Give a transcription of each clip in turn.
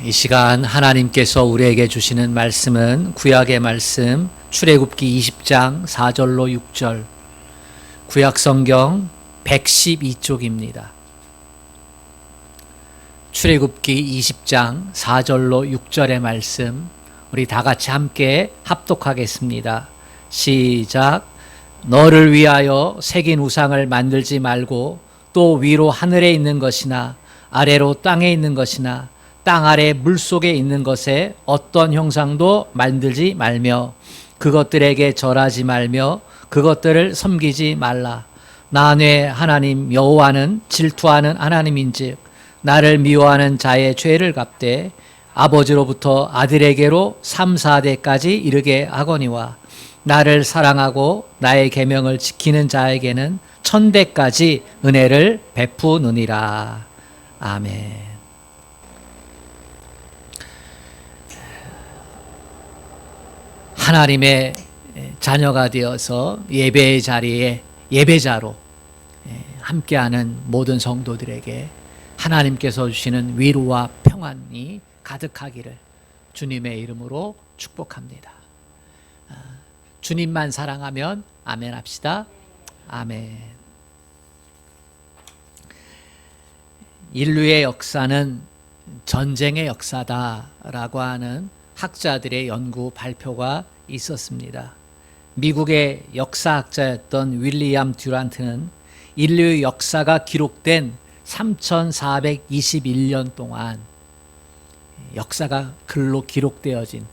이 시간 하나님께서 우리에게 주시는 말씀은 구약의 말씀 출애굽기 20장 4절로 6절 구약성경 112쪽입니다. 출애굽기 20장 4절로 6절의 말씀 우리 다 같이 함께 합독하겠습니다. 시작. 너를 위하여 새긴 우상을 만들지 말고 또 위로 하늘에 있는 것이나 아래로 땅에 있는 것이나 땅 아래 물속에 있는 것에 어떤 형상도 만들지 말며 그것들에게 절하지 말며 그것들을 섬기지 말라. 나 내 하나님 여호와는 질투하는 하나님인즉 나를 미워하는 자의 죄를 갚되 아버지로부터 아들에게로 3, 4대까지 이르게 하거니와 나를 사랑하고 나의 계명을 지키는 자에게는 1000대까지 은혜를 베푸느니라. 아멘. 하나님의 자녀가 되어서 예배의 자리에 예배자로 함께하는 모든 성도들에게 하나님께서 주시는 위로와 평안이 가득하기를 주님의 이름으로 축복합니다. 주님만 사랑하면 아멘 합시다. 아멘. 인류의 역사는 전쟁의 역사다라고 하는 학자들의 연구 발표가 있었습니다. 미국의 역사학자였던 윌리엄 듀란트는 인류의 역사가 기록된 3421년 동안 역사가 글로 기록되어진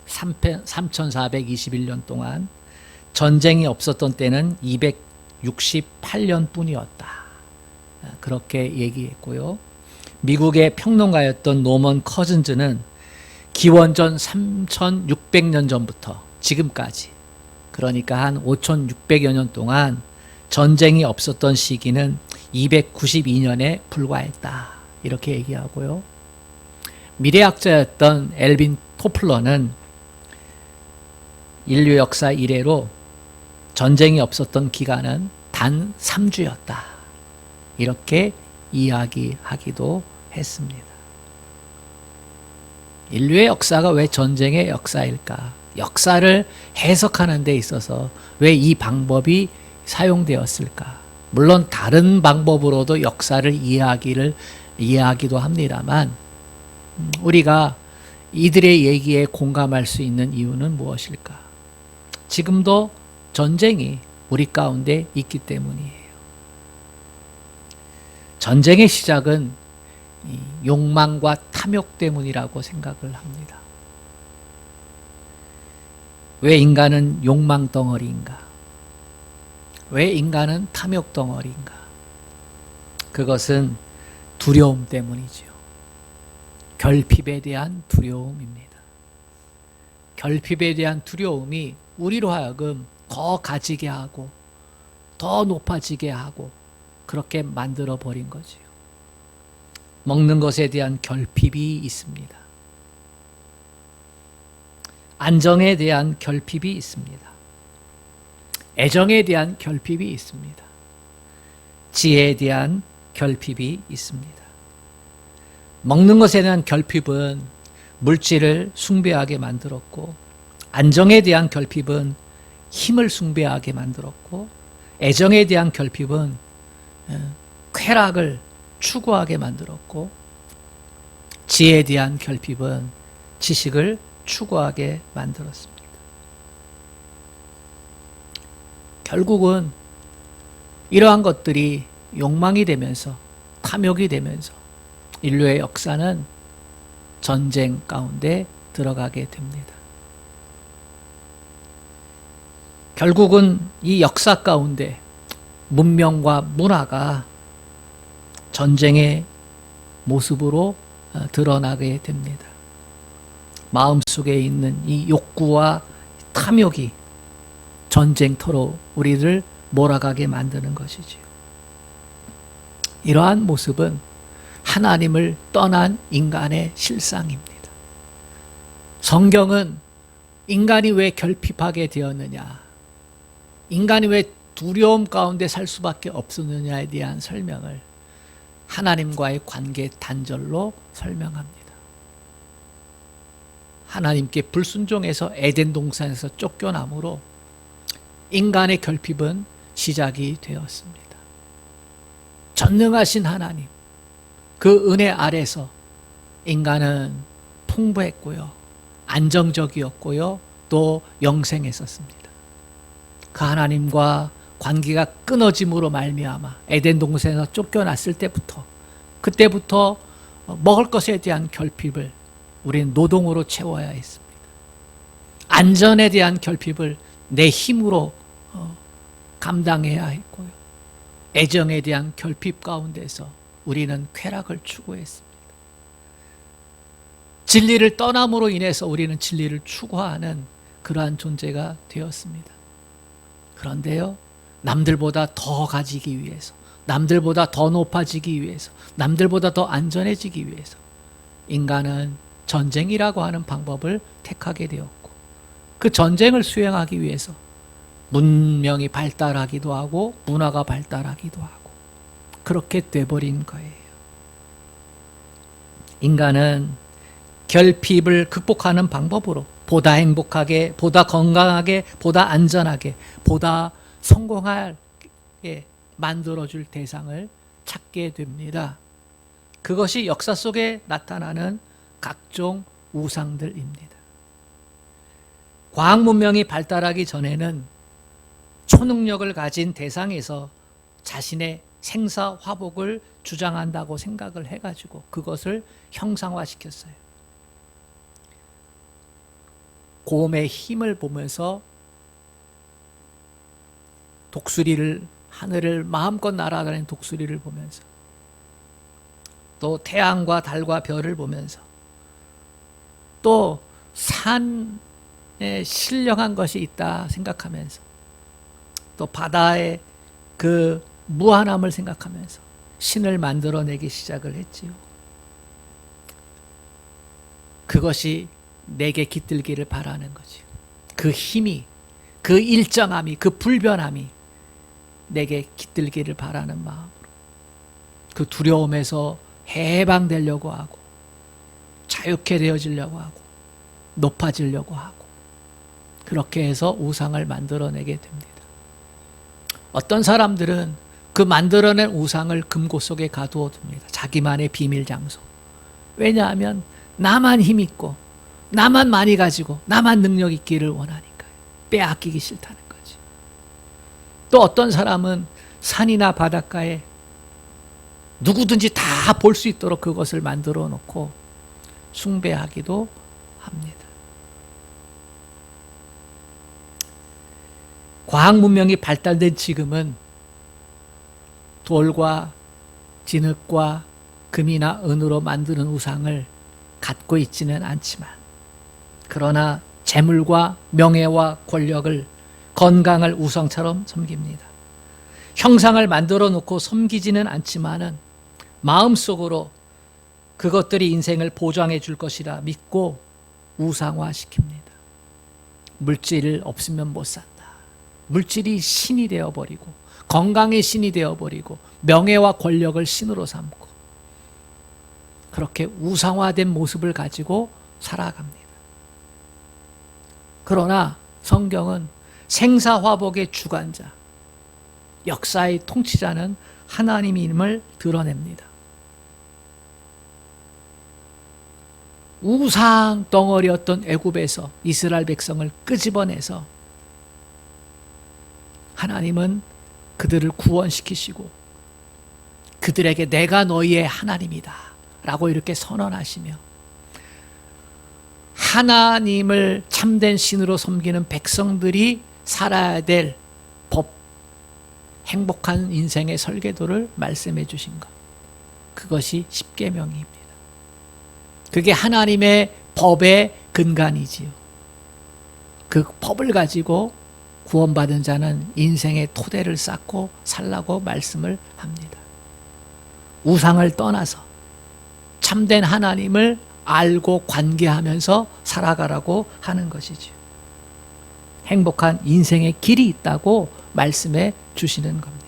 3421년 동안 전쟁이 없었던 때는 268년 뿐이었다. 그렇게 얘기했고요. 미국의 평론가였던 노먼 커즌즈는 기원전 3600년 전부터 지금까지 그러니까 한 5600여 년 동안 전쟁이 없었던 시기는 292년에 불과했다. 이렇게 얘기하고요. 미래학자였던 엘빈 토플러는 인류 역사 이래로 전쟁이 없었던 기간은 단 3주였다. 이렇게 이야기하기도 했습니다. 인류의 역사가 왜 전쟁의 역사일까? 역사를 해석하는 데 있어서 왜 이 방법이 사용되었을까? 물론 다른 방법으로도 역사를 이해하기도 합니다만 우리가 이들의 얘기에 공감할 수 있는 이유는 무엇일까? 지금도 전쟁이 우리 가운데 있기 때문이에요. 전쟁의 시작은 욕망과 탐욕 때문이라고 생각을 합니다. 왜 인간은 욕망 덩어리인가? 왜 인간은 탐욕 덩어리인가? 그것은 두려움 때문이죠. 결핍에 대한 두려움입니다. 결핍에 대한 두려움이 우리로 하여금 더 가지게 하고 더 높아지게 하고 그렇게 만들어 버린 거지요. 먹는 것에 대한 결핍이 있습니다. 안정에 대한 결핍이 있습니다. 애정에 대한 결핍이 있습니다. 지혜에 대한 결핍이 있습니다. 먹는 것에 대한 결핍은 물질을 숭배하게 만들었고 안정에 대한 결핍은 힘을 숭배하게 만들었고 애정에 대한 결핍은 쾌락을 추구하게 만들었고 지혜에 대한 결핍은 지식을 추구하게 만들었습니다. 결국은 이러한 것들이 욕망이 되면서 탐욕이 되면서 인류의 역사는 전쟁 가운데 들어가게 됩니다. 결국은 이 역사 가운데 문명과 문화가 전쟁의 모습으로 드러나게 됩니다. 마음속에 있는 이 욕구와 탐욕이 전쟁터로 우리를 몰아가게 만드는 것이지요. 이러한 모습은 하나님을 떠난 인간의 실상입니다. 성경은 인간이 왜 결핍하게 되었느냐, 인간이 왜 두려움 가운데 살 수밖에 없었느냐에 대한 설명을 하나님과의 관계 단절로 설명합니다. 하나님께 불순종해서 에덴 동산에서 쫓겨남으로 인간의 결핍은 시작이 되었습니다. 전능하신 하나님, 그 은혜 아래서 인간은 풍부했고요, 안정적이었고요, 또 영생했었습니다. 그 하나님과 관계가 끊어짐으로 말미암아 에덴 동산에서 쫓겨났을 그때부터 먹을 것에 대한 결핍을 우리는 노동으로 채워야 했습니다. 안전에 대한 결핍을 내 힘으로 감당해야 했고요, 애정에 대한 결핍 가운데서 우리는 쾌락을 추구했습니다. 진리를 떠남으로 인해서 우리는 진리를 추구하는 그러한 존재가 되었습니다. 그런데요, 남들보다 더 가지기 위해서, 남들보다 더 높아지기 위해서, 남들보다 더 안전해지기 위해서 인간은 전쟁이라고 하는 방법을 택하게 되었고, 그 전쟁을 수행하기 위해서 문명이 발달하기도 하고 문화가 발달하기도 하고 그렇게 돼버린 거예요. 인간은 결핍을 극복하는 방법으로 보다 행복하게, 보다 건강하게, 보다 안전하게, 보다 성공하게 만들어줄 대상을 찾게 됩니다. 그것이 역사 속에 나타나는 각종 우상들입니다. 과학 문명이 발달하기 전에는 초능력을 가진 대상에서 자신의 생사 화복을 주장한다고 생각을 해가지고 그것을 형상화시켰어요. 곰의 힘을 보면서 독수리를, 하늘을 마음껏 날아다니는 독수리를 보면서, 또 태양과 달과 별을 보면서, 또 산에 신령한 것이 있다 생각하면서, 또 바다의 그 무한함을 생각하면서 신을 만들어내기 시작을 했지요. 그것이 내게 깃들기를 바라는 거지요. 그 힘이, 그 일정함이, 그 불변함이 내게 깃들기를 바라는 마음으로 그 두려움에서 해방되려고 하고 자유케 되어지려고 하고 높아지려고 하고 그렇게 해서 우상을 만들어내게 됩니다. 어떤 사람들은 그 만들어낸 우상을 금고 속에 가두어 둡니다. 자기만의 비밀 장소. 왜냐하면 나만 힘 있고 나만 많이 가지고 나만 능력 있기를 원하니까요. 빼앗기기 싫다는 거지. 또 어떤 사람은 산이나 바닷가에 누구든지 다 볼 수 있도록 그것을 만들어 놓고 숭배하기도 합니다. 과학 문명이 발달된 지금은 돌과 진흙과 금이나 은으로 만드는 우상을 갖고 있지는 않지만, 그러나 재물과 명예와 권력을, 건강을 우상처럼 섬깁니다. 형상을 만들어 놓고 섬기지는 않지만은 마음속으로 그것들이 인생을 보장해 줄 것이라 믿고 우상화시킵니다. 물질 없으면 못 산다. 물질이 신이 되어버리고, 건강이 신이 되어버리고, 명예와 권력을 신으로 삼고, 그렇게 우상화된 모습을 가지고 살아갑니다. 그러나 성경은 생사화복의 주관자, 역사의 통치자는 하나님임을 드러냅니다. 우상 덩어리였던 애굽에서 이스라엘 백성을 끄집어내서 하나님은 그들을 구원시키시고 그들에게 내가 너희의 하나님이다 라고 이렇게 선언하시며, 하나님을 참된 신으로 섬기는 백성들이 살아야 될 법, 행복한 인생의 설계도를 말씀해 주신 것, 그것이 십계명입니다. 그게 하나님의 법의 근간이지요. 그 법을 가지고 구원받은 자는 인생의 토대를 쌓고 살라고 말씀을 합니다. 우상을 떠나서 참된 하나님을 알고 관계하면서 살아가라고 하는 것이죠. 행복한 인생의 길이 있다고 말씀해 주시는 겁니다.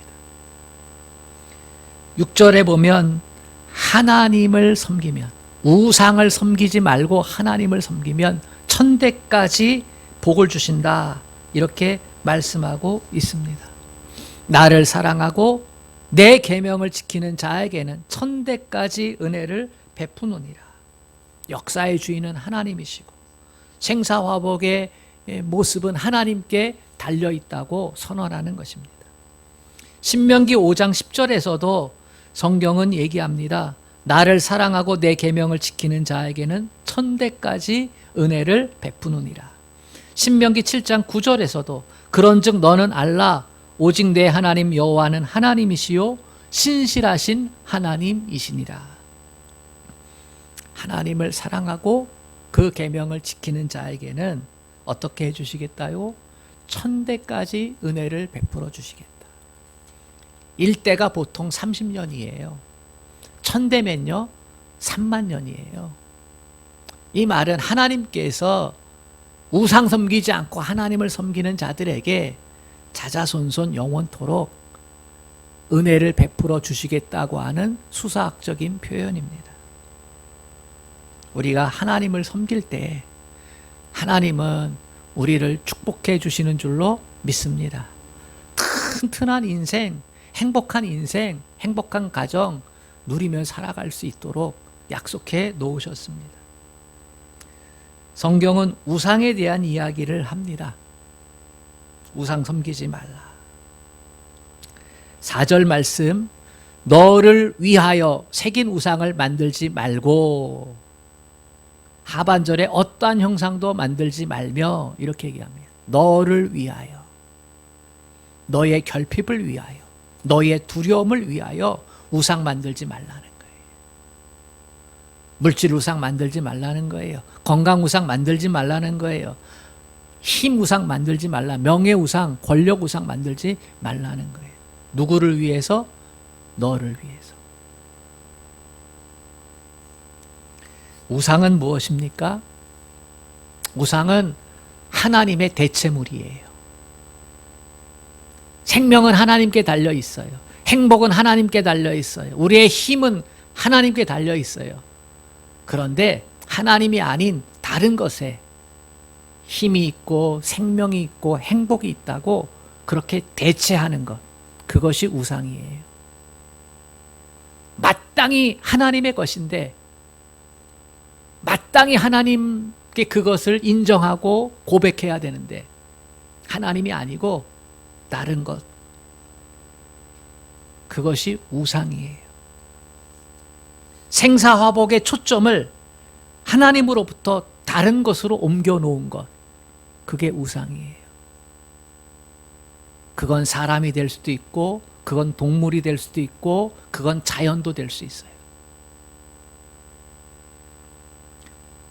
6절에 보면 하나님을 섬기면 우상을 섬기지 말고 하나님을 섬기면 천대까지 복을 주신다. 이렇게 말씀하고 있습니다. 나를 사랑하고 내 계명을 지키는 자에게는 천대까지 은혜를 베푸노니라. 역사의 주인은 하나님이시고 생사화복의 모습은 하나님께 달려있다고 선언하는 것입니다. 신명기 5장 10절에서도 성경은 얘기합니다. 나를 사랑하고 내 계명을 지키는 자에게는 천대까지 은혜를 베푸느니라. 신명기 7장 9절에서도 그런즉 너는 알라 오직 내 하나님 여호와는 하나님이시요 신실하신 하나님이시니라. 하나님을 사랑하고 그 계명을 지키는 자에게는 어떻게 해주시겠다요? 천대까지 은혜를 베풀어 주시겠다. 일대가 보통 30년이에요. 천대면요 3만 년이에요. 이 말은 하나님께서 우상 섬기지 않고 하나님을 섬기는 자들에게 자자손손 영원토록 은혜를 베풀어 주시겠다고 하는 수사학적인 표현입니다. 우리가 하나님을 섬길 때 하나님은 우리를 축복해 주시는 줄로 믿습니다. 튼튼한 인생, 행복한 인생, 행복한 가정 누리며 살아갈 수 있도록 약속해 놓으셨습니다. 성경은 우상에 대한 이야기를 합니다. 우상 섬기지 말라. 4절 말씀, 너를 위하여 새긴 우상을 만들지 말고, 하반절에 어떠한 형상도 만들지 말며 이렇게 얘기합니다. 너를 위하여, 너의 결핍을 위하여, 너의 두려움을 위하여 우상 만들지 말라는 거예요. 물질 우상 만들지 말라는 거예요. 건강 우상 만들지 말라는 거예요. 힘 우상 만들지 말라. 명예 우상, 권력 우상 만들지 말라는 거예요. 누구를 위해서? 너를 위해서. 우상은 무엇입니까? 우상은 하나님의 대체물이에요. 생명은 하나님께 달려 있어요. 행복은 하나님께 달려 있어요. 우리의 힘은 하나님께 달려 있어요. 그런데 하나님이 아닌 다른 것에 힘이 있고 생명이 있고 행복이 있다고 그렇게 대체하는 것, 그것이 우상이에요. 마땅히 하나님의 것인데 마땅히 하나님께 그것을 인정하고 고백해야 되는데 하나님이 아니고 다른 것, 그것이 우상이에요. 생사화복의 초점을 하나님으로부터 다른 것으로 옮겨 놓은 것, 그게 우상이에요. 그건 사람이 될 수도 있고, 그건 동물이 될 수도 있고, 그건 자연도 될 수 있어요.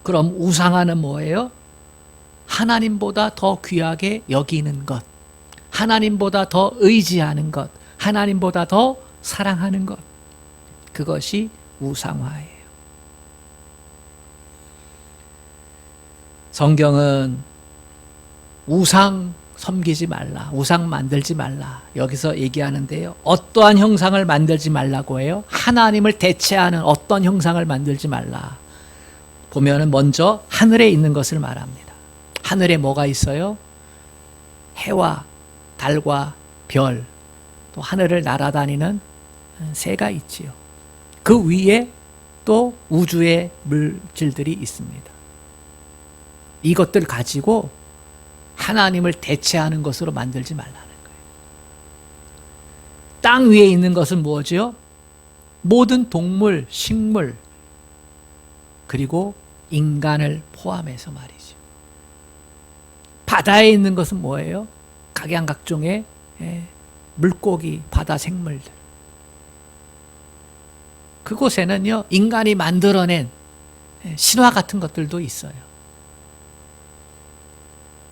그럼 우상화는 뭐예요? 하나님보다 더 귀하게 여기는 것, 하나님보다 더 의지하는 것, 하나님보다 더 사랑하는 것, 그것이 우상화예요. 성경은 우상 섬기지 말라, 우상 만들지 말라, 여기서 얘기하는데요. 어떠한 형상을 만들지 말라고 해요? 하나님을 대체하는 어떤 형상을 만들지 말라. 보면은 먼저 하늘에 있는 것을 말합니다. 하늘에 뭐가 있어요? 해와 달과 별, 또 하늘을 날아다니는 새가 있지요. 그 위에 또 우주의 물질들이 있습니다. 이것들 가지고 하나님을 대체하는 것으로 만들지 말라는 거예요. 땅 위에 있는 것은 무엇이요? 모든 동물, 식물, 그리고 인간을 포함해서 말이죠. 바다에 있는 것은 뭐예요? 각양각종의 물고기, 바다 생물들. 그곳에는요, 인간이 만들어낸 신화 같은 것들도 있어요.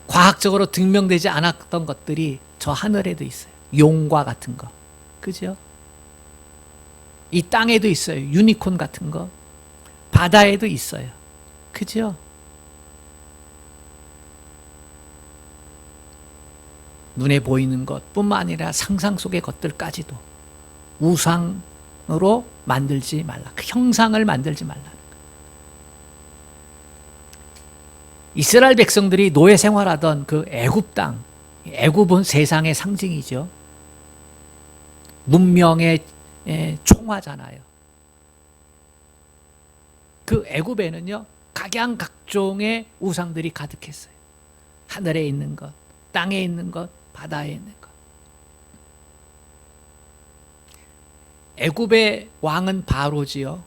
과학적으로 증명되지 않았던 것들이 저 하늘에도 있어요. 용과 같은 거. 그죠? 이 땅에도 있어요. 유니콘 같은 거. 바다에도 있어요. 그죠? 눈에 보이는 것뿐만 아니라 상상 속의 것들까지도 우상으로 만들지 말라. 그 형상을 만들지 말라. 이스라엘 백성들이 노예 생활하던 그 애굽 땅, 애굽은 세상의 상징이죠. 문명의 총화잖아요. 그 애굽에는요, 각양각종의 우상들이 가득했어요. 하늘에 있는 것, 땅에 있는 것, 바다에 있는 것. 애굽의 왕은 바로지요.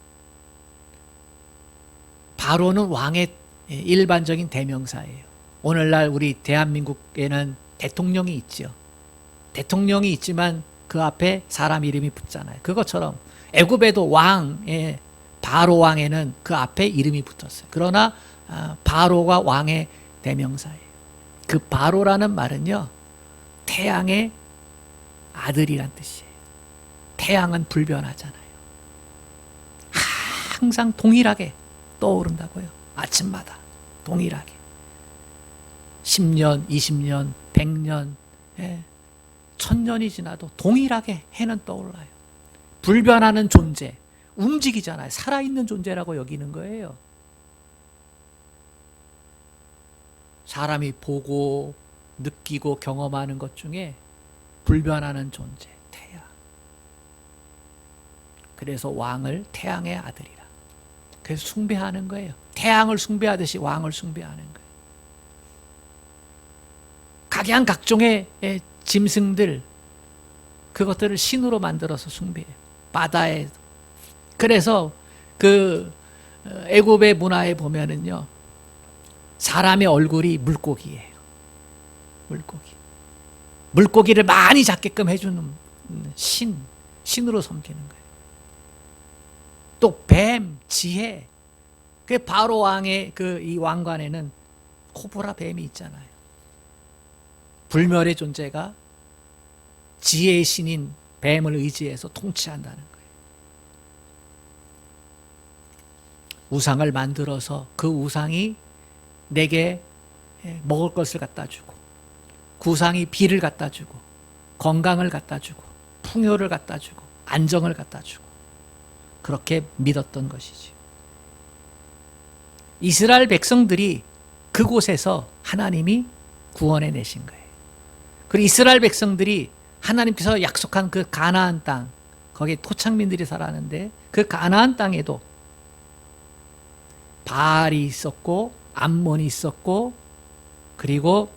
바로는 왕의 일반적인 대명사예요. 오늘날 우리 대한민국에는 대통령이 있죠. 대통령이 있지만 그 앞에 사람 이름이 붙잖아요. 그것처럼 애굽에도 왕의 바로 왕에는 그 앞에 이름이 붙었어요. 그러나 바로가 왕의 대명사예요. 그 바로라는 말은요, 태양의 아들이란 뜻이에요. 태양은 불변하잖아요. 항상 동일하게 떠오른다고요. 아침마다 동일하게. 10년, 20년, 100년, 1000년이 지나도 동일하게 해는 떠올라요. 불변하는 존재, 움직이잖아요. 살아있는 존재라고 여기는 거예요. 사람이 보고 느끼고 경험하는 것 중에 불변하는 존재, 태양. 그래서 왕을 태양의 아들이라. 그래서 숭배하는 거예요. 태양을 숭배하듯이 왕을 숭배하는 거예요. 각양각종의 짐승들, 그것들을 신으로 만들어서 숭배해요. 바다에. 그래서 그 애굽의 문화에 보면은요, 사람의 얼굴이 물고기예요. 물고기. 물고기를 많이 잡게끔 해주는 신으로 섬기는 거예요. 또 뱀, 지혜. 그 바로 왕의 그 이 왕관에는 코브라 뱀이 있잖아요. 불멸의 존재가 지혜의 신인 뱀을 의지해서 통치한다는 거예요. 우상을 만들어서 그 우상이 내게 먹을 것을 갖다 주고, 그 우상이 비를 갖다 주고, 건강을 갖다 주고, 풍요를 갖다 주고, 안정을 갖다 주고, 그렇게 믿었던 것이지. 이스라엘 백성들이 그곳에서 하나님이 구원해 내신 거예요. 그리고 이스라엘 백성들이 하나님께서 약속한 그 가나안 땅, 거기에 토착민들이 살았는데 그 가나안 땅에도 바알이 있었고 암몬이 있었고, 그리고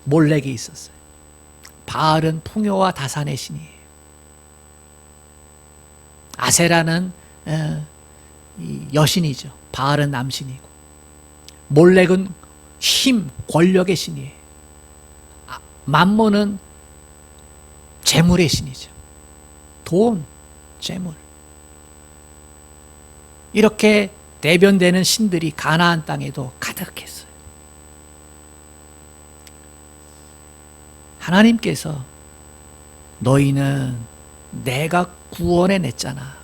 몰렉이 있었어요. 바알은 풍요와 다산의 신이에요. 아세라는 여신이죠. 바알은 남신이고, 몰렉은 힘, 권력의 신이에요. 맘몬은 재물의 신이죠. 돈, 재물. 이렇게 대변되는 신들이 가나안 땅에도 가득했어요. 하나님께서 너희는 내가 구원해 냈잖아.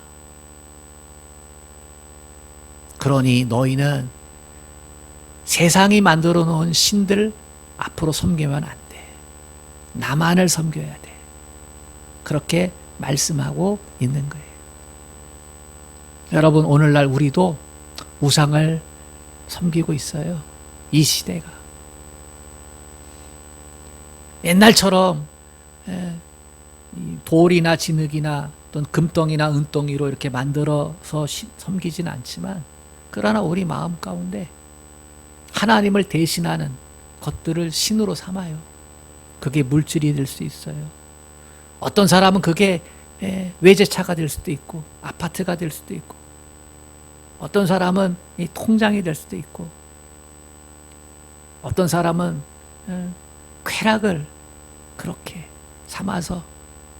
그러니 너희는 세상이 만들어 놓은 신들 앞으로 섬기면 안 돼. 나만을 섬겨야 돼. 그렇게 말씀하고 있는 거예요. 여러분, 오늘날 우리도 우상을 섬기고 있어요. 이 시대가. 옛날처럼 돌이나 진흙이나 또는 금덩이나 은덩이로 이렇게 만들어서 섬기진 않지만, 그러나 우리 마음 가운데 하나님을 대신하는 것들을 신으로 삼아요. 그게 물질이 될 수 있어요. 어떤 사람은 그게 외제차가 될 수도 있고, 아파트가 될 수도 있고, 어떤 사람은 이 통장이 될 수도 있고, 어떤 사람은 쾌락을 그렇게 삼아서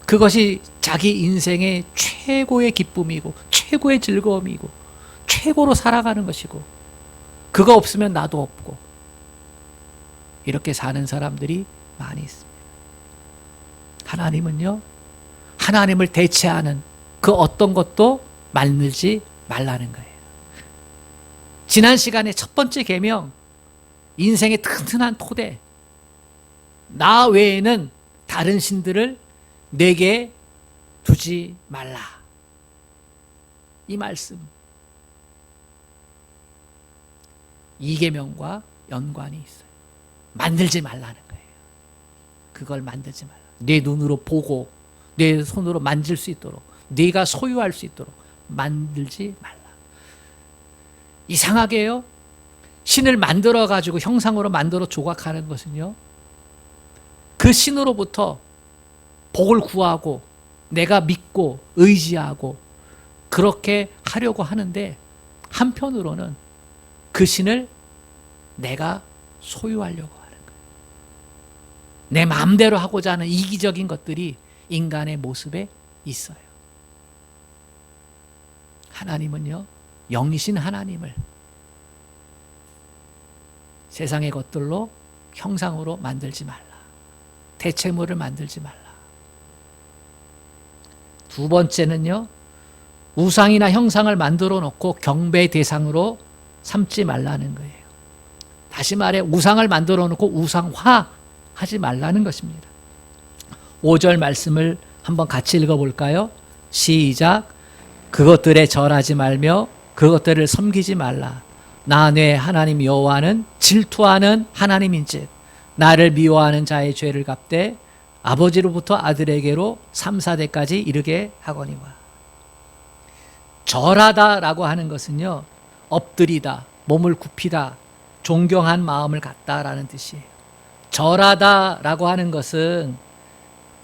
그것이 자기 인생의 최고의 기쁨이고 최고의 즐거움이고 최고로 살아가는 것이고, 그거 없으면 나도 없고, 이렇게 사는 사람들이 많이 있습니다. 하나님은요, 하나님을 대체하는 그 어떤 것도 만들지 말라는 거예요. 지난 시간에 첫 번째 계명, 인생의 튼튼한 토대, 나 외에는 다른 신들을 내게 두지 말라. 이 말씀. 이계명과 연관이 있어요. 만들지 말라는 거예요. 그걸 만들지 말라. 내 눈으로 보고 내 손으로 만질 수 있도록, 네가 소유할 수 있도록 만들지 말라. 이상하게요, 신을 만들어 가지고 형상으로 만들어 조각하는 것은요, 그 신으로부터 복을 구하고 내가 믿고 의지하고 그렇게 하려고 하는데, 한편으로는 그 신을 내가 소유하려고 하는 거예요. 내 마음대로 하고자 하는 이기적인 것들이 인간의 모습에 있어요. 하나님은요, 영이신 하나님을 세상의 것들로 형상으로 만들지 말라. 대체물을 만들지 말라. 두 번째는요, 우상이나 형상을 만들어 놓고 경배 대상으로 삼지 말라는 거예요. 다시 말해 우상을 만들어 놓고 우상화 하지 말라는 것입니다. 5절 말씀을 한번 같이 읽어볼까요? 시작. 그것들에 절하지 말며 그것들을 섬기지 말라. 나 내 하나님 여호와는 질투하는 하나님인즉 나를 미워하는 자의 죄를 갚되 아버지로부터 아들에게로 3, 4대까지 이르게 하거니와. 절하다라고 하는 것은요, 엎드리다, 몸을 굽히다, 존경한 마음을 갖다라는 뜻이에요. 절하다라고 하는 것은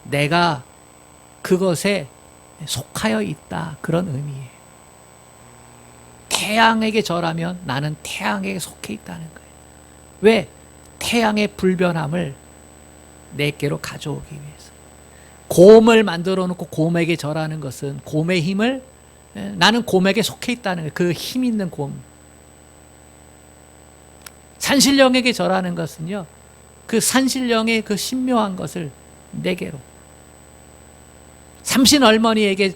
내가 그것에 속하여 있다, 그런 의미예요. 태양에게 절하면 나는 태양에게 속해 있다는 거예요. 왜? 태양의 불변함을 내게로 가져오기 위해서. 곰을 만들어 놓고 곰에게 절하는 것은 곰의 힘을, 나는 곰에게 속해 있다는 거예요. 그 힘 있는 곰. 산신령에게 절하는 것은요, 그 산신령의 그 신묘한 것을 내게로. 삼신 할머니에게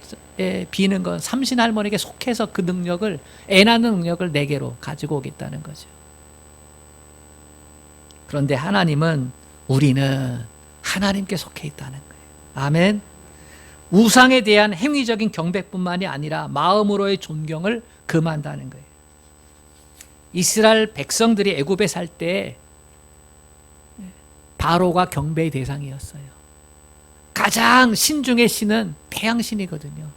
비는 건 삼신 할머니에게 속해서 그 능력을, 애 낳는 능력을 내게로 가지고 오겠다는 거죠. 그런데 하나님은, 우리는 하나님께 속해 있다는 거예요. 아멘. 우상에 대한 행위적인 경배뿐만이 아니라 마음으로의 존경을 금한다는 거예요. 이스라엘 백성들이 애굽에 살 때 바로가 경배의 대상이었어요. 가장 신 중의 신은 태양신이거든요.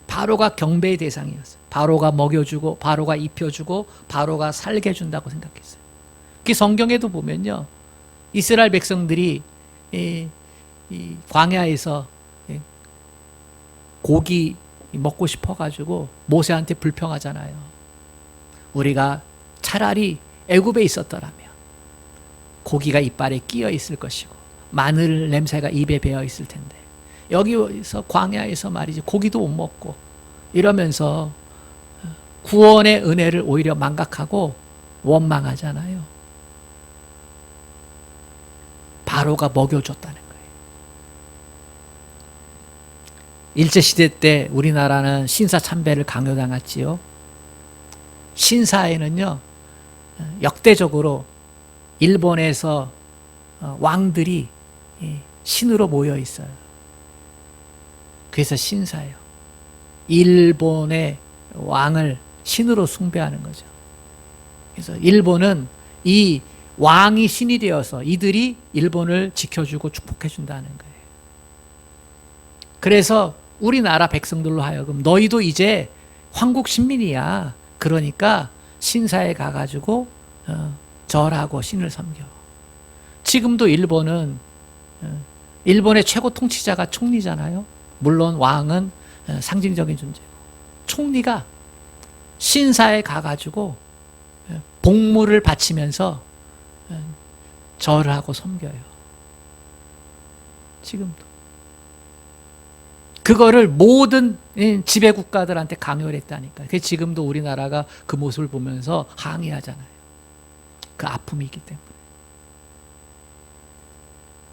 바로가 경배의 대상이었어요. 바로가 먹여주고 바로가 입혀주고 바로가 살게 해준다고 생각했어요. 그 성경에도 보면요, 이스라엘 백성들이 이 광야에서 고기 먹고 싶어가지고 모세한테 불평하잖아요. 우리가 차라리 애굽에 있었더라면 고기가 이빨에 끼어 있을 것이고 마늘 냄새가 입에 배어 있을 텐데, 여기서 광야에서 말이지 고기도 못 먹고 이러면서 구원의 은혜를 오히려 망각하고 원망하잖아요. 바로가 먹여줬다는 거예요. 일제시대 때 우리나라는 신사참배를 강요당했지요. 신사에는요, 역대적으로 일본에서 왕들이 신으로 모여 있어요. 그래서 신사예요. 일본의 왕을 신으로 숭배하는 거죠. 그래서 일본은 이 왕이 신이 되어서 이들이 일본을 지켜주고 축복해준다는 거예요. 그래서 우리나라 백성들로 하여금 너희도 이제 황국 신민이야. 그러니까 신사에 가가지고 절하고 신을 섬겨. 지금도 일본은 일본의 최고 통치자가 총리잖아요. 물론 왕은 상징적인 존재고, 총리가 신사에 가가지고 복물을 바치면서 절을 하고 섬겨요. 지금도. 그거를 모든 지배 국가들한테 강요를 했다니까. 그래서 지금도 우리나라가 그 모습을 보면서 항의하잖아요. 그 아픔이 있기 때문에.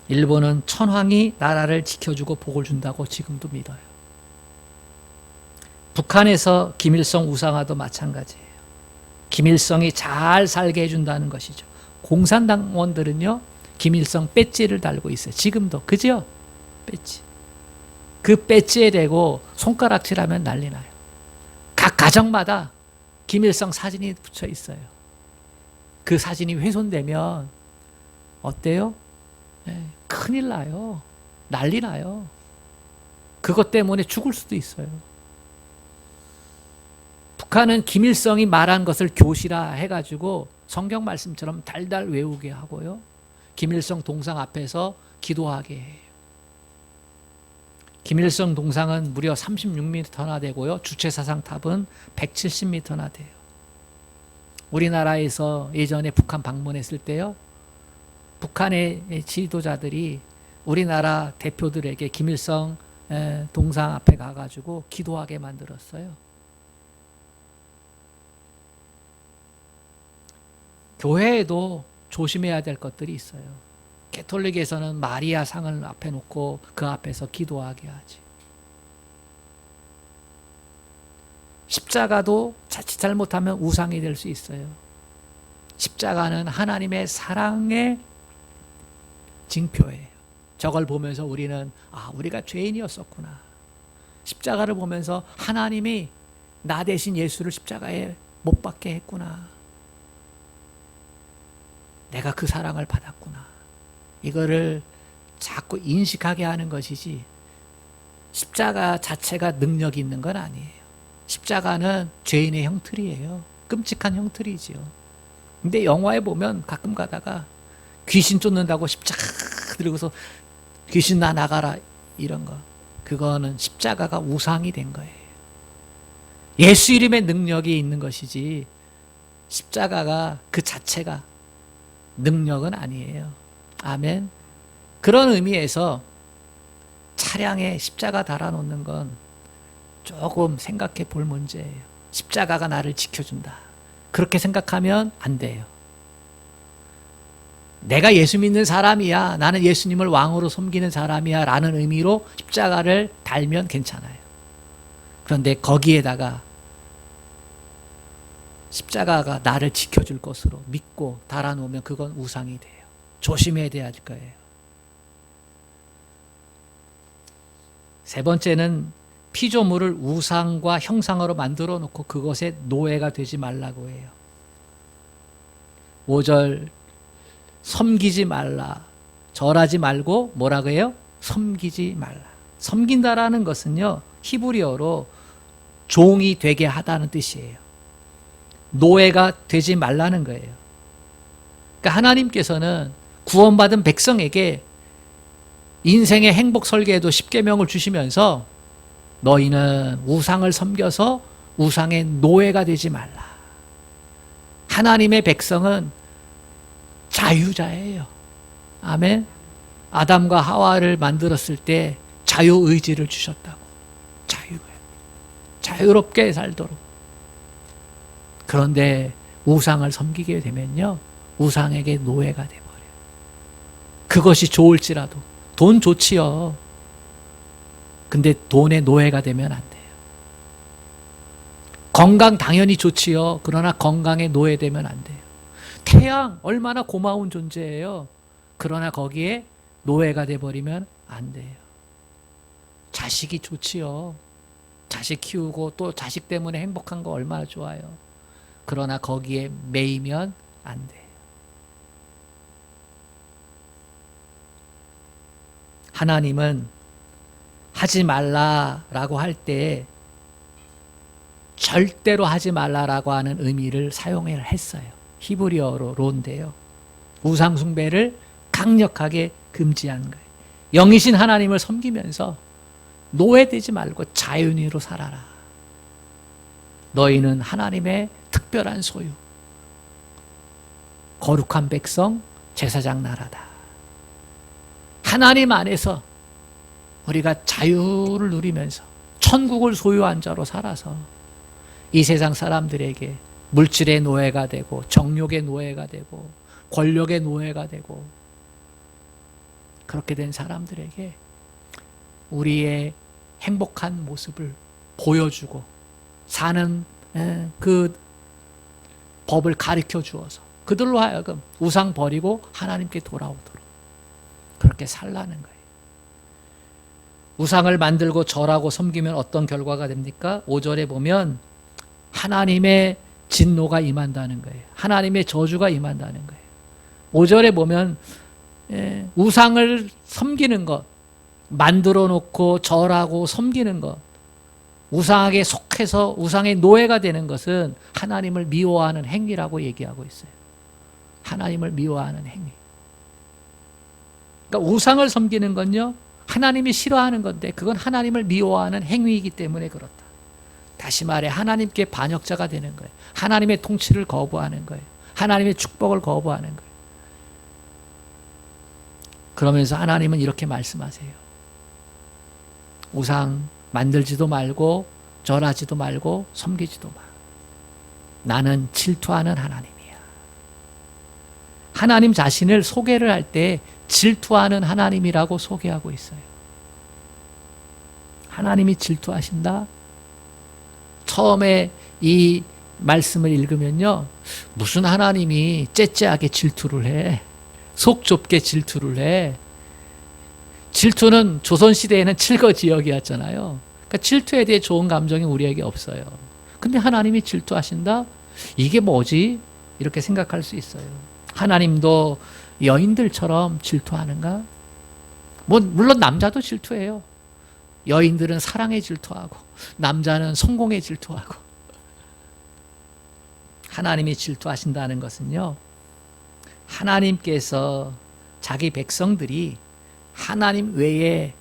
일본은 천황이 나라를 지켜주고 복을 준다고 지금도 믿어요. 북한에서 김일성 우상화도 마찬가지예요. 김일성이 잘 살게 해준다는 것이죠. 공산당원들은요, 김일성 배지를 달고 있어요. 지금도. 그죠? 배지. 그 배지에 대고 손가락질하면 난리 나요. 각 가정마다 김일성 사진이 붙여 있어요. 그 사진이 훼손되면 어때요? 큰일 나요. 난리 나요. 그것 때문에 죽을 수도 있어요. 북한은 김일성이 말한 것을 교시라 해가지고 성경 말씀처럼 달달 외우게 하고요. 김일성 동상 앞에서 기도하게 해요. 김일성 동상은 무려 36m나 되고요. 주체사상탑은 170m나 돼요. 우리나라에서 예전에 북한 방문했을 때요. 북한의 지도자들이 우리나라 대표들에게 김일성 동상 앞에 가가지고 기도하게 만들었어요. 교회에도 조심해야 될 것들이 있어요. 가톨릭에서는 마리아 상을 앞에 놓고 그 앞에서 기도하게 하지. 십자가도 자칫 잘못하면 우상이 될 수 있어요. 십자가는 하나님의 사랑의 징표예요. 저걸 보면서 우리는 우리가 죄인이었었구나. 십자가를 보면서 하나님이 나 대신 예수를 십자가에 못 박게 했구나. 내가 그 사랑을 받았구나. 이거를 자꾸 인식하게 하는 것이지 십자가 자체가 능력이 있는 건 아니에요. 십자가는 죄인의 형틀이에요. 끔찍한 형틀이지요. 근데 영화에 보면 가끔 가다가 귀신 쫓는다고 십자가 들고서 귀신 나 나가라 이런 거. 그거는 십자가가 우상이 된 거예요. 예수 이름의 능력이 있는 것이지 십자가가 그 자체가 능력은 아니에요. 아멘. 그런 의미에서 차량에 십자가 달아놓는 건 조금 생각해 볼 문제예요. 십자가가 나를 지켜준다. 그렇게 생각하면 안 돼요. 내가 예수 믿는 사람이야. 나는 예수님을 왕으로 섬기는 사람이야. 라는 의미로 십자가를 달면 괜찮아요. 그런데 거기에다가 십자가가 나를 지켜줄 것으로 믿고 달아놓으면 그건 우상이 돼요. 조심해야 될 거예요. 세 번째는 피조물을 우상과 형상으로 만들어 놓고 그것에 노예가 되지 말라고 해요. 5절 섬기지 말라. 절하지 말고 뭐라고 해요? 섬기지 말라. 섬긴다라는 것은요. 히브리어로 종이 되게 하다는 뜻이에요. 노예가 되지 말라는 거예요. 그러니까 하나님께서는 구원받은 백성에게 인생의 행복 설계에도 십계명을 주시면서 너희는 우상을 섬겨서 우상의 노예가 되지 말라. 하나님의 백성은 자유자예요. 아멘. 아담과 하와를 만들었을 때 자유의지를 주셨다고. 자유롭게 살도록. 그런데 우상을 섬기게 되면요. 우상에게 노예가 돼버려요. 그것이 좋을지라도. 돈 좋지요. 근데 돈의 노예가 되면 안 돼요. 건강 당연히 좋지요. 그러나 건강의 노예되면 안 돼요. 태양 얼마나 고마운 존재예요. 그러나 거기에 노예가 돼버리면 안 돼요. 자식이 좋지요. 자식 키우고 또 자식 때문에 행복한 거 얼마나 좋아요. 그러나 거기에 매이면 안 돼요. 하나님은 하지 말라라고 할 때 절대로 하지 말라라고 하는 의미를 사용을 했어요. 히브리어로인데요. 우상 숭배를 강력하게 금지한 거예요. 영이신 하나님을 섬기면서 노예되지 말고 자연인으로 살아라. 너희는 하나님의 특별한 소유, 거룩한 백성, 제사장 나라다. 하나님 안에서 우리가 자유를 누리면서 천국을 소유한 자로 살아서 이 세상 사람들에게 물질의 노예가 되고 정욕의 노예가 되고 권력의 노예가 되고 그렇게 된 사람들에게 우리의 행복한 모습을 보여주고 사는 그 법을 가르쳐 주어서 그들로 하여금 우상 버리고 하나님께 돌아오도록 그렇게 살라는 거예요. 우상을 만들고 절하고 섬기면 어떤 결과가 됩니까? 5절에 보면 하나님의 진노가 임한다는 거예요. 하나님의 저주가 임한다는 거예요. 5절에 보면 우상을 섬기는 것, 만들어 놓고 절하고 섬기는 것, 우상에게 속해서 우상의 노예가 되는 것은 하나님을 미워하는 행위라고 얘기하고 있어요. 하나님을 미워하는 행위. 그러니까 우상을 섬기는 건요, 하나님이 싫어하는 건데 그건 하나님을 미워하는 행위이기 때문에 그렇다. 다시 말해 하나님께 반역자가 되는 거예요. 하나님의 통치를 거부하는 거예요. 하나님의 축복을 거부하는 거예요. 그러면서 하나님은 이렇게 말씀하세요. 우상 만들지도 말고 절하지도 말고 섬기지도 마. 나는 질투하는 하나님이야. 하나님 자신을 소개를 할 때 질투하는 하나님이라고 소개하고 있어요. 하나님이 질투하신다? 처음에 이 말씀을 읽으면요, 무슨 하나님이 째째하게 질투를 해? 속 좁게 질투를 해? 질투는 조선시대에는 칠거지역이었잖아요. 그러니까 질투에 대해 좋은 감정이 우리에게 없어요. 근데 하나님이 질투하신다? 이게 뭐지? 이렇게 생각할 수 있어요. 하나님도 여인들처럼 질투하는가? 물론 남자도 질투해요. 여인들은 사랑에 질투하고 남자는 성공에 질투하고. 하나님이 질투하신다는 것은요, 하나님께서 자기 백성들이 하나님 외에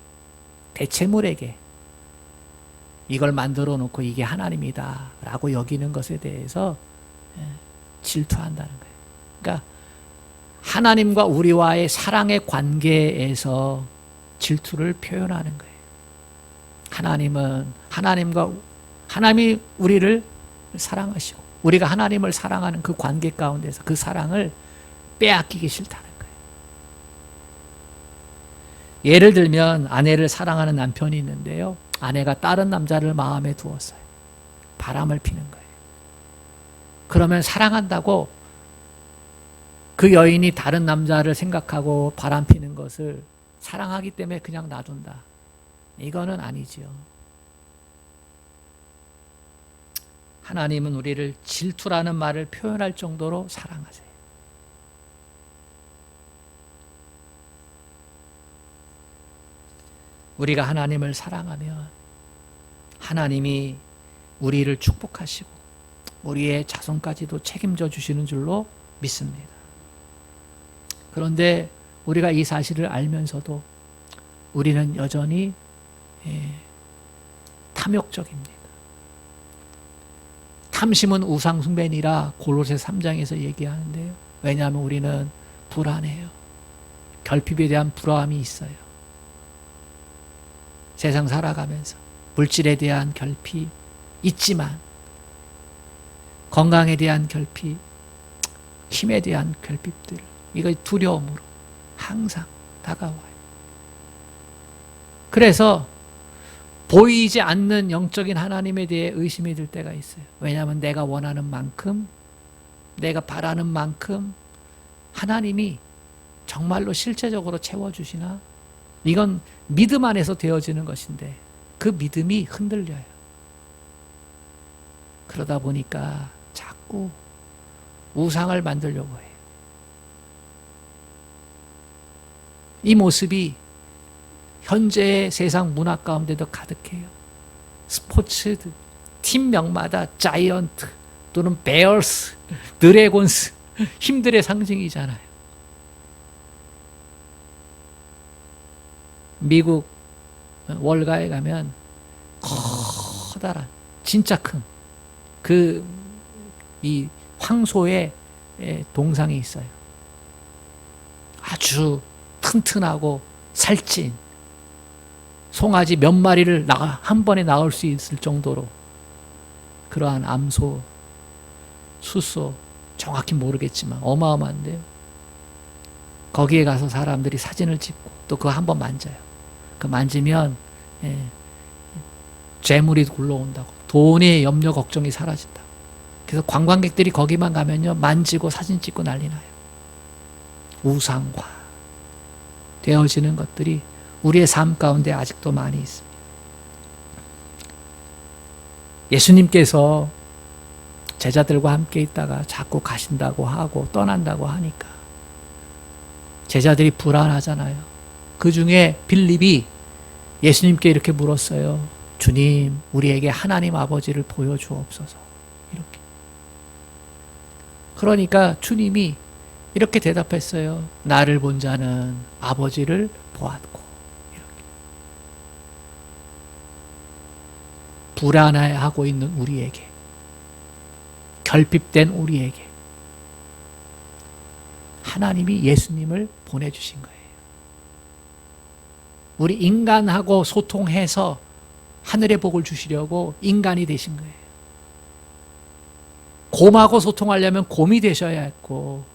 대체물에게 이걸 만들어 놓고 이게 하나님이다 라고 여기는 것에 대해서 질투한다는 거예요. 그러니까 하나님과 우리와의 사랑의 관계에서 질투를 표현하는 거예요. 하나님이 우리를 사랑하시고 우리가 하나님을 사랑하는 그 관계 가운데서 그 사랑을 빼앗기기 싫다는 거예요. 예를 들면 아내를 사랑하는 남편이 있는데요, 아내가 다른 남자를 마음에 두었어요. 바람을 피는 거예요. 그러면 사랑한다고 그 여인이 다른 남자를 생각하고 바람 피는 것을 사랑하기 때문에 그냥 놔둔다. 이거는 아니지요. 하나님은 우리를 질투라는 말을 표현할 정도로 사랑하세요. 우리가 하나님을 사랑하면 하나님이 우리를 축복하시고 우리의 자손까지도 책임져 주시는 줄로 믿습니다. 그런데 우리가 이 사실을 알면서도 우리는 여전히 탐욕적입니다. 탐심은 우상숭배니라 골로새 3장에서 얘기하는데요. 왜냐하면 우리는 불안해요. 결핍에 대한 불안함이 있어요. 세상 살아가면서 물질에 대한 결핍 있지만 건강에 대한 결핍, 힘에 대한 결핍들, 이거 두려움으로 항상 다가와요. 그래서 보이지 않는 영적인 하나님에 대해 의심이 들 때가 있어요. 왜냐하면 내가 원하는 만큼, 내가 바라는 만큼 하나님이 정말로 실제적으로 채워주시나? 이건 믿음 안에서 되어지는 것인데 그 믿음이 흔들려요. 그러다 보니까 자꾸 우상을 만들려고 해요. 이 모습이 현재의 세상 문화 가운데도 가득해요. 스포츠 팀명마다 자이언트 또는 베어스, 드래곤스, 힘들의 상징이잖아요. 미국 월가에 가면 커다란 진짜 큰 이 황소의 동상이 있어요. 아주 튼튼하고 살찐 송아지 몇 마리를 한 번에 낳을 수 있을 정도로 그러한 암소, 숫소 정확히 모르겠지만 어마어마한데요. 거기에 가서 사람들이 사진을 찍고 또 그거 한번 만져요. 그 만지면 재물이 굴러온다고, 돈의 염려 걱정이 사라진다고. 그래서 관광객들이 거기만 가면요 만지고 사진 찍고 난리 나요. 우상화 되어지는 것들이 우리의 삶 가운데 아직도 많이 있습니다. 예수님께서 제자들과 함께 있다가 자꾸 가신다고 하고 떠난다고 하니까 제자들이 불안하잖아요. 그 중에 빌립이 예수님께 이렇게 물었어요. 주님, 우리에게 하나님 아버지를 보여주옵소서. 이렇게. 그러니까 주님이 이렇게 대답했어요. 나를 본 자는 아버지를 보았고. 이렇게. 불안해하고 있는 우리에게, 결핍된 우리에게 하나님이 예수님을 보내주신 거예요. 우리 인간하고 소통해서 하늘의 복을 주시려고 인간이 되신 거예요. 곰하고 소통하려면 곰이 되셔야 했고,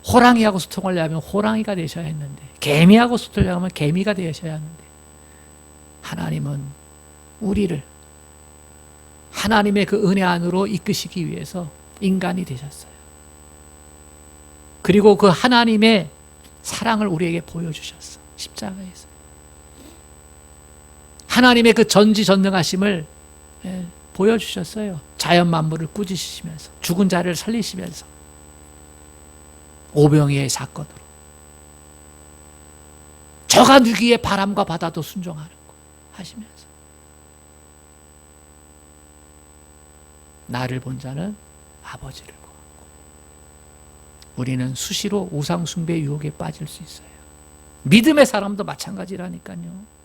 호랑이하고 소통하려면 호랑이가 되셔야 했는데, 개미하고 소통하려면 개미가 되셔야 하는데, 하나님은 우리를 하나님의 그 은혜 안으로 이끄시기 위해서 인간이 되셨어요. 그리고 그 하나님의 사랑을 우리에게 보여주셨어. 십자가에서. 하나님의 그 전지전능하심을 보여주셨어요. 자연 만물을 꾸짖으시면서, 죽은 자를 살리시면서, 오병이의 사건으로. 저가 누기에 바람과 바다도 순종하는 거 하시면서, 나를 본 자는 아버지를 보았고. 우리는 수시로 우상 숭배 유혹에 빠질 수 있어요. 믿음의 사람도 마찬가지라니까요.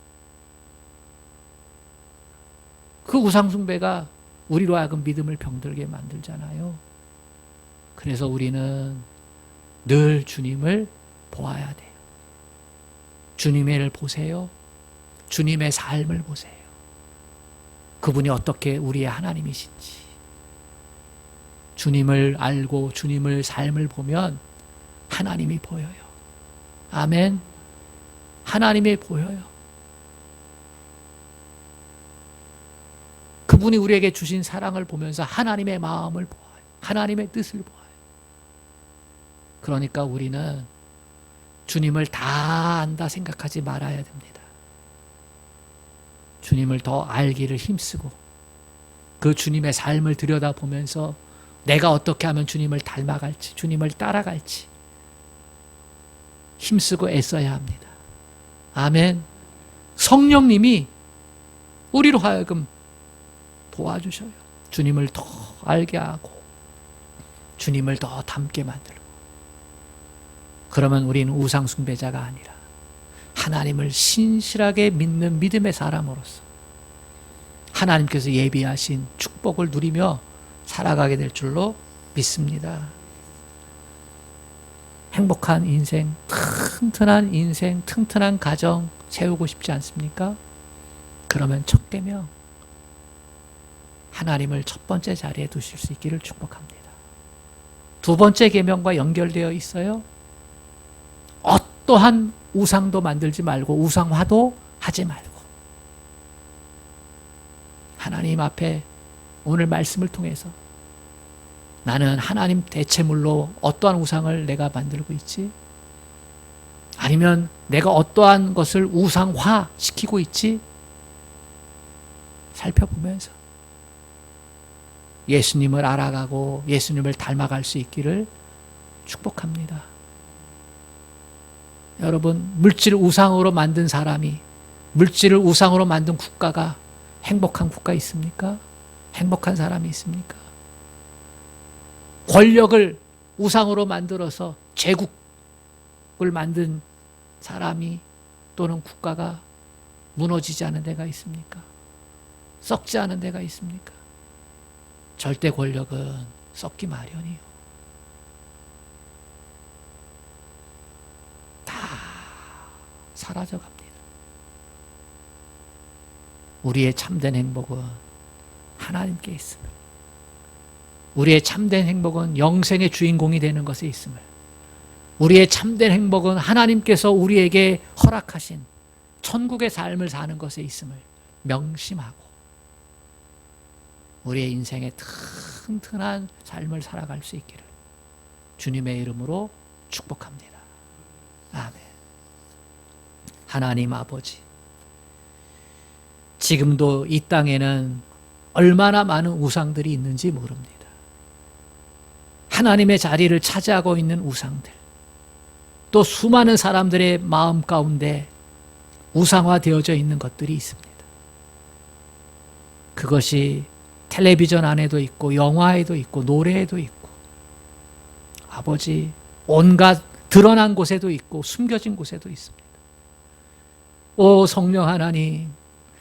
그 우상 숭배가 우리로 하여금 믿음을 병들게 만들잖아요. 그래서 우리는 늘 주님을 보아야 돼요. 주님을 보세요. 주님의 삶을 보세요. 그분이 어떻게 우리의 하나님이신지. 주님을 알고 주님의 삶을 보면 하나님이 보여요. 아멘. 하나님이 보여요. 그분이 우리에게 주신 사랑을 보면서 하나님의 마음을 보아요. 하나님의 뜻을 보아요. 그러니까 우리는 주님을 다 안다 생각하지 말아야 됩니다. 주님을 더 알기를 힘쓰고 그 주님의 삶을 들여다보면서 내가 어떻게 하면 주님을 닮아갈지, 주님을 따라갈지 힘쓰고 애써야 합니다. 아멘. 성령님이 우리로 하여금 도와주셔요. 주님을 더 알게 하고 주님을 더 닮게 만들고. 그러면 우리는 우상 숭배자가 아니라 하나님을 신실하게 믿는 믿음의 사람으로서 하나님께서 예비하신 축복을 누리며 살아가게 될 줄로 믿습니다. 행복한 인생, 튼튼한 인생, 튼튼한 가정 세우고 싶지 않습니까? 그러면 첫 계명, 하나님을 첫 번째 자리에 두실 수 있기를 축복합니다. 두 번째 계명과 연결되어 있어요. 어떠한 우상도 만들지 말고 우상화도 하지 말고 하나님 앞에 오늘 말씀을 통해서 나는 하나님 대체물로 어떠한 우상을 내가 만들고 있지? 아니면 내가 어떠한 것을 우상화 시키고 있지? 살펴보면서 예수님을 알아가고 예수님을 닮아갈 수 있기를 축복합니다. 여러분, 물질을 우상으로 만든 사람이, 물질을 우상으로 만든 국가가 행복한 국가 있습니까? 행복한 사람이 있습니까? 권력을 우상으로 만들어서 제국을 만든 사람이 또는 국가가 무너지지 않은 데가 있습니까? 썩지 않은 데가 있습니까? 절대 권력은 썩기 마련이요. 다 사라져갑니다. 우리의 참된 행복은 하나님께 있음을, 우리의 참된 행복은 영생의 주인공이 되는 것에 있음을, 우리의 참된 행복은 하나님께서 우리에게 허락하신 천국의 삶을 사는 것에 있음을 명심하고 우리의 인생에 튼튼한 삶을 살아갈 수 있기를 주님의 이름으로 축복합니다. 아멘. 하나님 아버지, 지금도 이 땅에는 얼마나 많은 우상들이 있는지 모릅니다. 하나님의 자리를 차지하고 있는 우상들, 또 수많은 사람들의 마음 가운데 우상화되어져 있는 것들이 있습니다. 그것이 텔레비전 안에도 있고 영화에도 있고 노래에도 있고 아버지 온갖 드러난 곳에도 있고 숨겨진 곳에도 있습니다. 오 성령 하나님,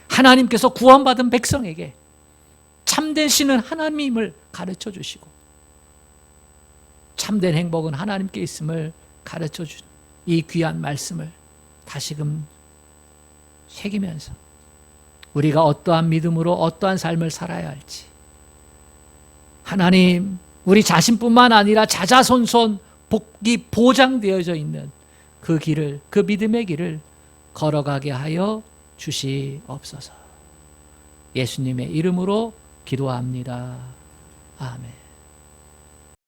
하나님께서 구원받은 백성에게 참된 신은 하나님을 가르쳐 주시고 참된 행복은 하나님께 있음을 가르쳐 주신 이 귀한 말씀을 다시금 새기면서 우리가 어떠한 믿음으로 어떠한 삶을 살아야 할지, 하나님 우리 자신뿐만 아니라 자자손손 복이 보장되어져 있는 그 길을, 그 믿음의 길을 걸어가게 하여 주시옵소서. 예수님의 이름으로 기도합니다. 아멘.